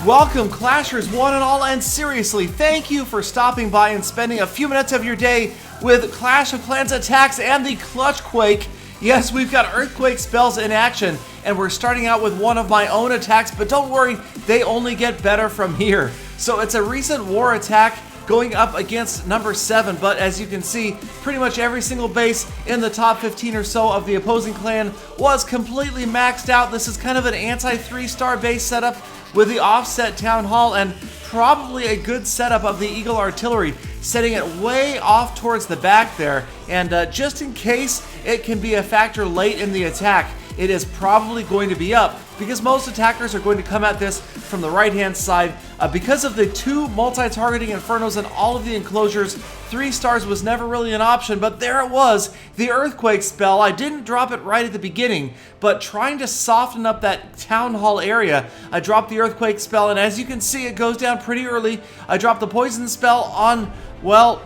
Welcome, Clashers one and all, and seriously, thank you for stopping by and spending a few minutes of your day with Clash of Clans attacks and the Clutch Quake. Yes, we've got Earthquake spells in action, and we're starting out with one of my own attacks, but don't worry, they only get better from here. So it's a recent war attack going up against number 7, but as you can see, pretty much every single base in the top 15 or so of the opposing clan was completely maxed out. This is kind of an anti-3-star base setup with the offset town hall and probably a good setup of the Eagle artillery, setting it way off towards the back there. And just in case it can be a factor late in the attack, it is probably going to be up because most attackers are going to come at this from the right hand side. Because of the 2 multi-targeting infernos and all of the enclosures, 3 stars was never really an option, but there it was, the Earthquake spell. I didn't drop it right at the beginning, but trying to soften up that town hall area, I dropped the Earthquake spell, and as you can see, it goes down pretty early. I dropped the poison spell on, well,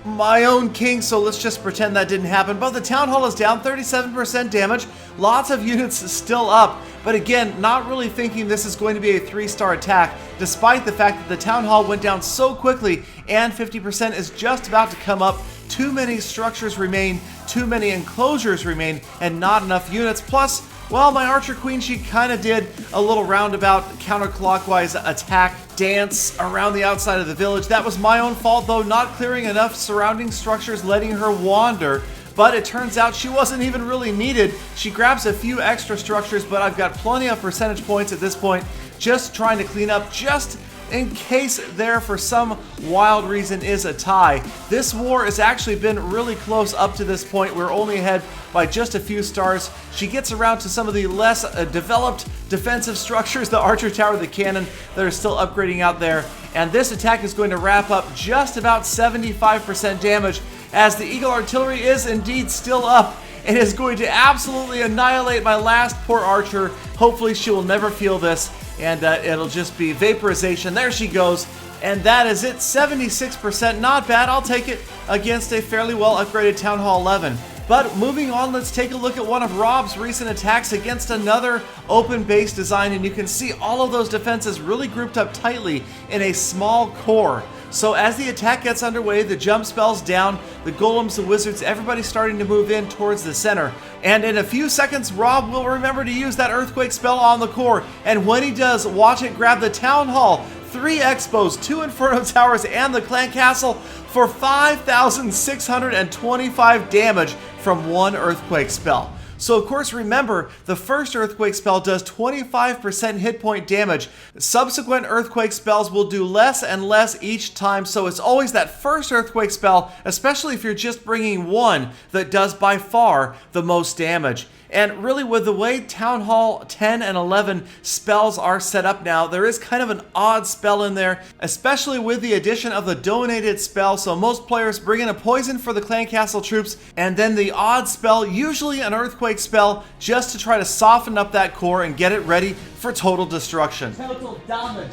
my own king, so let's just pretend that didn't happen. But the town hall is down 37% damage, lots of units still up, but again, not really thinking this is going to be a 3-star attack, despite the fact that the town hall went down so quickly and 50% is just about to come up. Too many structures remain, too many enclosures remain, and not enough units. Plus, well, my Archer Queen, she kind of did a little roundabout counterclockwise attack dance around the outside of the village. That was my own fault, though, not clearing enough surrounding structures, letting her wander. But it turns out she wasn't even really needed. She grabs a few extra structures, but I've got plenty of percentage points at this point, just trying to clean up just in case there for some wild reason is a tie. This war has actually been really close up to this point. We're only ahead by just a few stars. She gets around to some of the less developed defensive structures, the archer tower, the cannon that are still upgrading out there. And this attack is going to wrap up just about 75% damage, as the Eagle artillery is indeed still up and is going to absolutely annihilate my last poor archer. Hopefully she will never feel this, and it'll just be vaporization. There she goes, and that is it. 76%, not bad. I'll take it against a fairly well upgraded Town Hall 11. But moving on, let's take a look at one of Rob's recent attacks against another open base design, and you can see all of those defenses really grouped up tightly in a small core. So as the attack gets underway, the jump spell's down, the golems, the wizards, everybody's starting to move in towards the center. And in a few seconds, Rob will remember to use that Earthquake spell on the core. And when he does, watch it grab the town hall, 3 expos, 2 inferno towers, and the clan castle for 5,625 damage from 1 Earthquake spell. So of course, remember, the first Earthquake spell does 25% hit point damage. Subsequent Earthquake spells will do less and less each time, so it's always that first Earthquake spell, especially if you're just bringing 1, that does by far the most damage. And really, with the way Town Hall 10 and 11 spells are set up now, there is kind of an odd spell in there, especially with the addition of the donated spell. So most players bring in a poison for the clan castle troops, and then the odd spell, usually an Earthquake spell, just to try to soften up that core and get it ready for total destruction. Total damage.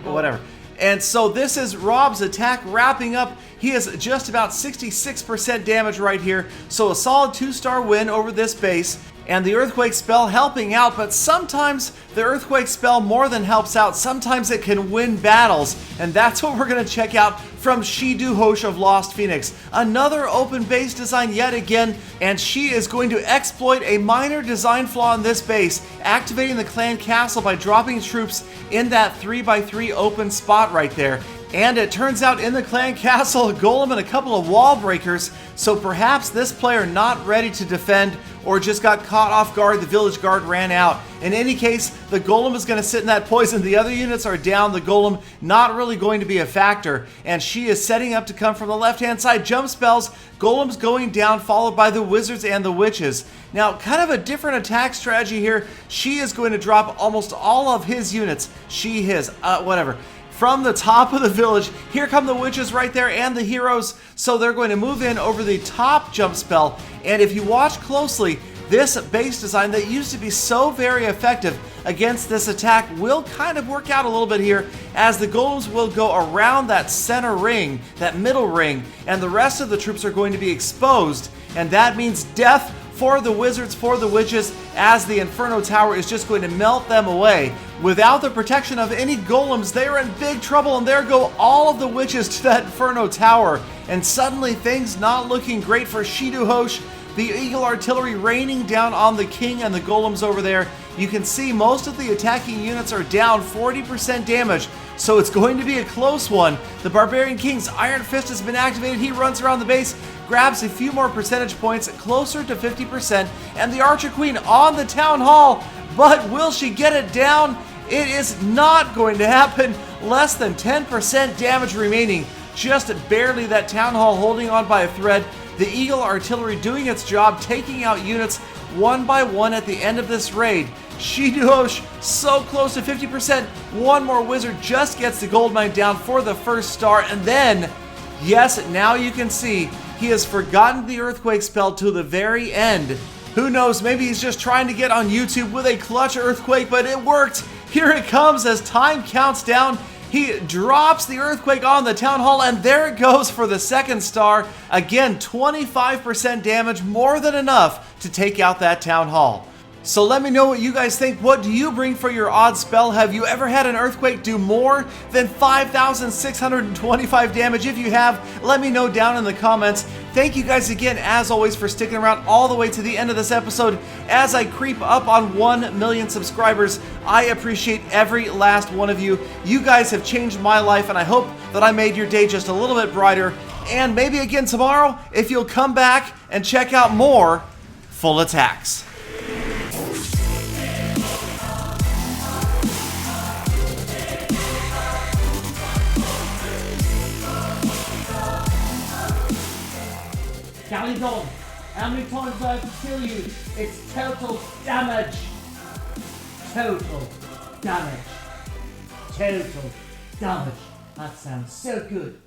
Whatever. And so this is Rob's attack wrapping up. He is just about 66% damage right here. So a solid 2-star win over this base. And the Earthquake spell helping out, but sometimes the Earthquake spell more than helps out. Sometimes it can win battles. And that's what we're going to check out from Sheosh of Lost Phoenix. Another open base design yet again, and she is going to exploit a minor design flaw in this base, activating the clan castle by dropping troops in that 3x3 open spot right there. And it turns out in the clan castle, a golem and a couple of wall breakers, so perhaps this player not ready to defend or just got caught off guard, the village guard ran out. In any case, the golem is going to sit in that poison, the other units are down, the golem not really going to be a factor, and she is setting up to come from the left-hand side. Jump spells, golems going down, followed by the wizards and the witches. Now, kind of a different attack strategy here. She is going to drop almost all of his units, whatever, from the top of the village. Here come the witches right there and the heroes, so they're going to move in over the top jump spell. And if you watch closely, this base design that used to be so very effective against this attack will kind of work out a little bit here, as the golems will go around that center ring, that middle ring, and the rest of the troops are going to be exposed, and that means death for the wizards, for the witches, as the Inferno Tower is just going to melt them away. Without the protection of any golems, they are in big trouble, and there go all of the witches to that Inferno Tower. And suddenly things not looking great for Sheosh. The Eagle Artillery raining down on the king and the golems over there. You can see most of the attacking units are down 40% damage, so it's going to be a close one. The Barbarian King's Iron Fist has been activated. He runs around the base, grabs a few more percentage points, closer to 50%, and the Archer Queen on the Town Hall. But will she get it down? It is not going to happen. Less than 10% damage remaining. Just barely that Town Hall holding on by a thread. The Eagle Artillery doing its job, taking out units one by one at the end of this raid. Sheosh so close to 50%. One more wizard just gets the gold mine down for the first star. And then, yes, now you can see he has forgotten the earthquake spell to the very end. Who knows, maybe he's just trying to get on YouTube with a clutch earthquake, but it worked. Here it comes as time counts down. He drops the earthquake on the Town Hall, and there it goes for the second star. Again, 25% damage, more than enough to take out that Town Hall. So let me know what you guys think. What do you bring for your odd spell? Have you ever had an earthquake do more than 5,625 damage? If you have, let me know down in the comments. Thank you guys again, as always, for sticking around all the way to the end of this episode as I creep up on 1 million subscribers. I appreciate every last one of you. You guys have changed my life, and I hope that I made your day just a little bit brighter. And maybe again tomorrow, if you'll come back and check out more full attacks. Galadon, how many times do I have to kill you? It's total damage. Total damage. Total damage. That sounds so good.